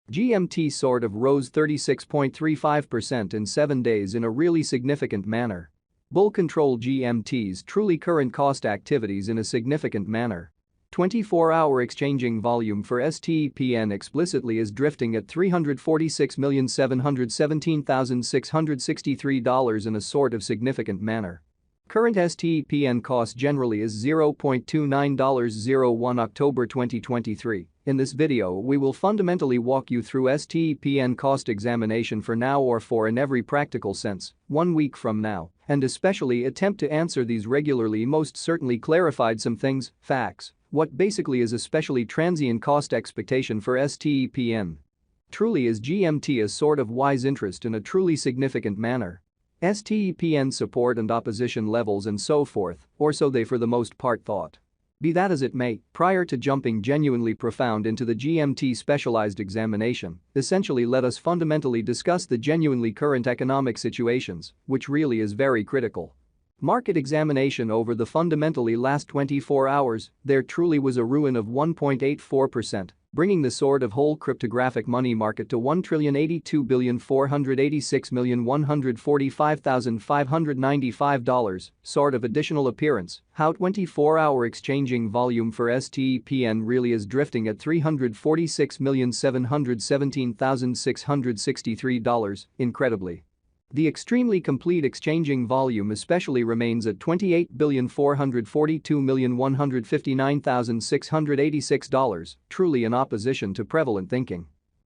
GMT sort of rose 36.35% in 7 days in a really significant manner. Bull control GMT's truly current cost activities in a significant manner. 24-hour exchanging volume for STPN explicitly is drifting at $346,717,663 in a sort of significant manner. Current STPN cost generally is $0.2901 October 2023. In this video we will fundamentally walk you through STPN cost examination for now or for in every practical sense, 1 week from now, and especially attempt to answer these regularly most certainly clarified some things, facts, what basically is especially transient cost expectation for STPN. Truly is GMT a sort of wise interest in a truly significant manner. STPN support and opposition levels and so forth, or so they for the most part thought. Be that as it may, prior to jumping genuinely profound into the GMT specialized examination, essentially let us fundamentally discuss the genuinely current economic situations, which really is very critical. Market examination over the fundamentally last 24 hours, there truly was a ruin of 1.84%, bringing the sort of whole cryptographic money market to $1,082,486,145,595, sort of additional appearance, how 24-hour exchanging volume for STPN really is drifting at $346,717,663, incredibly. The extremely complete exchanging volume especially remains at $28,442,159,686, truly in opposition to prevalent thinking.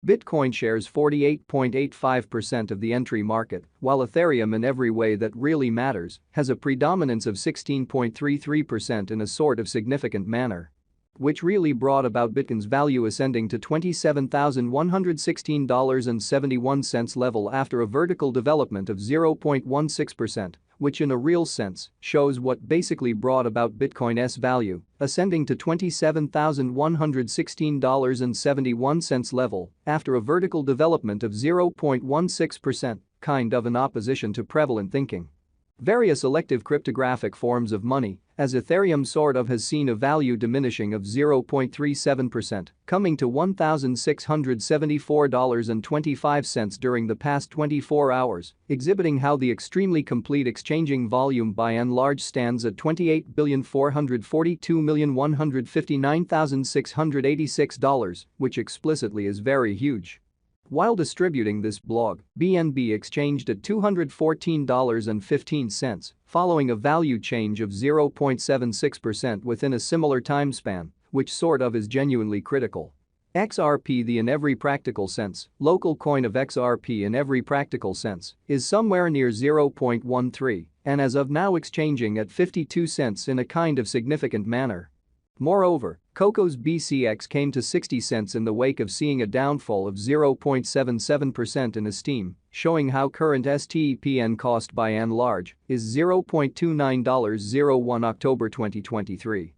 Bitcoin shares 48.85% of the entry market, while Ethereum in every way that really matters has a predominance of 16.33% in a sort of significant manner, which really brought about Bitcoin's value ascending to $27,116.71 level after a vertical development of 0.16%, which in a real sense shows what basically brought about Bitcoin's value ascending to $27,116.71 level after a vertical development of 0.16%, kind of in opposition to prevalent thinking. Various elective cryptographic forms of money, as Ethereum sort of has seen a value diminishing of 0.37%, coming to $1,674.25 during the past 24 hours, exhibiting how the extremely complete exchanging volume by and large stands at $28,442,159,686, which explicitly is very huge. While distributing this blog, BNB exchanged at $214.15, following a value change of 0.76% within a similar time span, which sort of is genuinely critical. XRP, the in every practical sense, local coin of XRP in every practical sense, is somewhere near 0.13 and as of now exchanging at 52 cents in a kind of significant manner. Moreover, Coco's BCX came to 60 cents in the wake of seeing a downfall of 0.77% in esteem, showing how current STPN cost by and large is $0.2901 October 2023.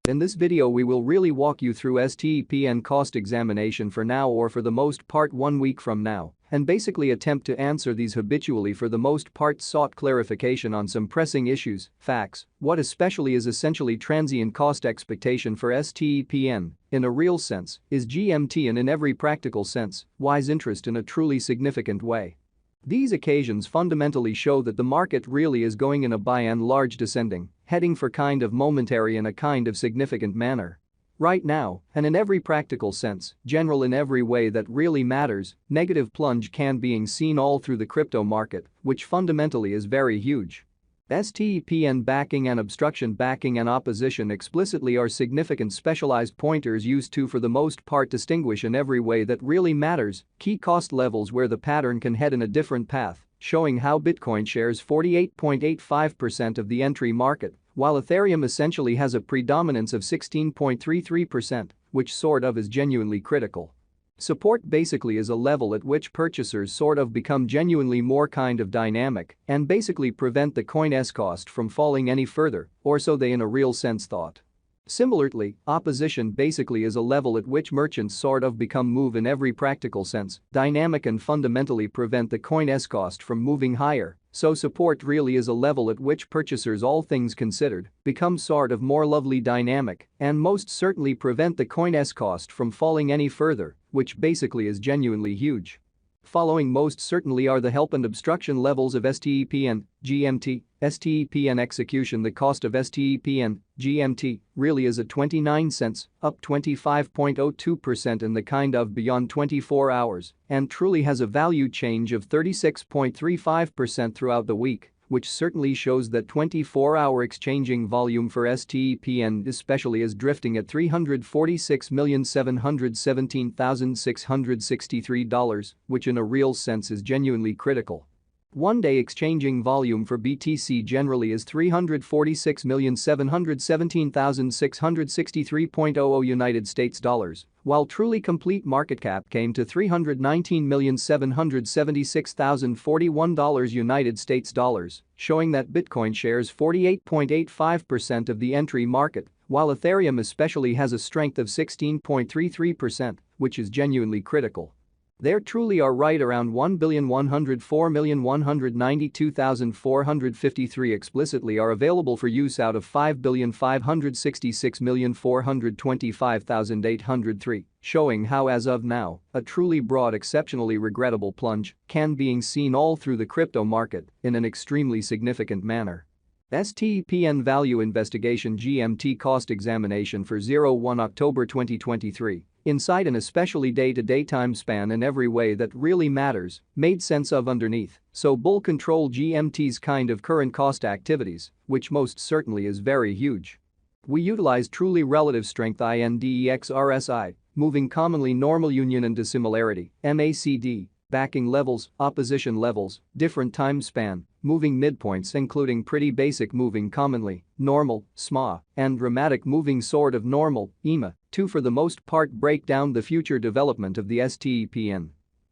In this video we will really walk you through STPN cost examination for now or for the most part 1 week from now, and basically attempt to answer these habitually for the most part sought clarification on some pressing issues, facts, what especially is essentially transient cost expectation for STPN, in a real sense, is GMT and in every practical sense, wise interest in a truly significant way. These occasions fundamentally show that the market really is going in a by and large descending, heading for kind of momentary in a kind of significant manner. Right now, and in every practical sense, general in every way that really matters, negative plunge can being seen all through the crypto market, which fundamentally is very huge. STPN backing and obstruction backing and opposition explicitly are significant specialized pointers used to for the most part distinguish in every way that really matters key cost levels where the pattern can head in a different path, showing how Bitcoin shares 48.85% of the entry market, while Ethereum essentially has a predominance of 16.33%, which sort of is genuinely critical. Support basically is a level at which purchasers sort of become genuinely more kind of dynamic and basically prevent the coin's cost from falling any further, or so they in a real sense thought. Similarly, opposition basically is a level at which merchants sort of become move in every practical sense, dynamic and fundamentally prevent the coin's cost from moving higher. So support really is a level at which purchasers, all things considered, become sort of more lovely dynamic and most certainly prevent the coin's cost from falling any further, which basically is genuinely huge. Following most certainly are the help and obstruction levels of stepn, GMT, stepn execution. The cost of stepn, GMT, really is at 29 cents, up 25.02% in the kind of beyond 24 hours, and truly has a value change of 36.35% throughout the week, which certainly shows that 24-hour exchanging volume for stepn especially is drifting at $346,717,663, which in a real sense is genuinely critical. One-day exchanging volume for BTC generally is $346,717,663.00 United States dollars, while truly complete market cap came to $319,776,041 United States dollars, showing that Bitcoin shares 48.85% of the entry market, while Ethereum especially has a strength of 16.33%, which is genuinely critical. There truly are right around 1,104,192,453 explicitly are available for use out of 5,566,425,803, showing how as of now, a truly broad exceptionally regrettable plunge can being seen all through the crypto market in an extremely significant manner. STPN Value Investigation GMT Cost Examination for 01 October 2023. Inside an especially day-to-day time span in every way that really matters, made sense of underneath, so bull control GMT's kind of current cost activities, which most certainly is very huge. We utilize truly relative strength INDEX RSI, moving commonly normal union and dissimilarity, MACD, backing levels, opposition levels, different time span, moving midpoints including pretty basic moving commonly, normal, SMA, and dramatic moving sort of normal, EMA, to for the most part break down the future development of the STPN.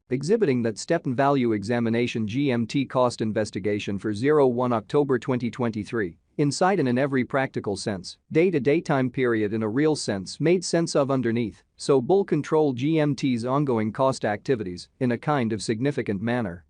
Exhibiting that stepn value examination GMT cost investigation for 01 October 2023. Inside and in every practical sense, day-to-day time period in a real sense made sense of underneath, so bull control GMT's ongoing cost activities in a kind of significant manner.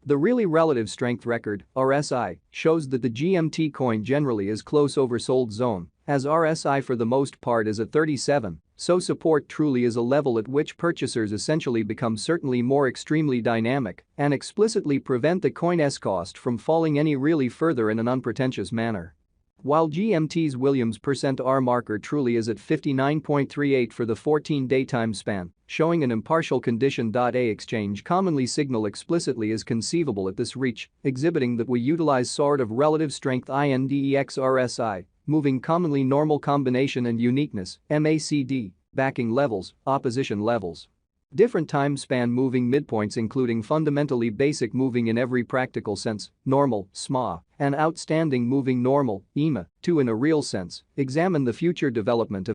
The really relative strength record, RSI, shows that the GMT coin generally is close oversold zone, as RSI for the most part is at 37, so support truly is a level at which purchasers essentially become certainly more extremely dynamic and explicitly prevent the coin's cost from falling any really further in an unpretentious manner. While GMT's Williams %R marker truly is at 59.38 for the 14-day time span, showing an impartial condition. A exchange commonly signal explicitly is conceivable at this reach, exhibiting that we utilize sort of relative strength INDEX RSI, moving commonly normal combination and uniqueness, MACD, backing levels, opposition levels. Different time span moving midpoints including fundamentally basic moving in every practical sense, normal, SMA, and outstanding moving normal, EMA, to in a real sense, examine the future development of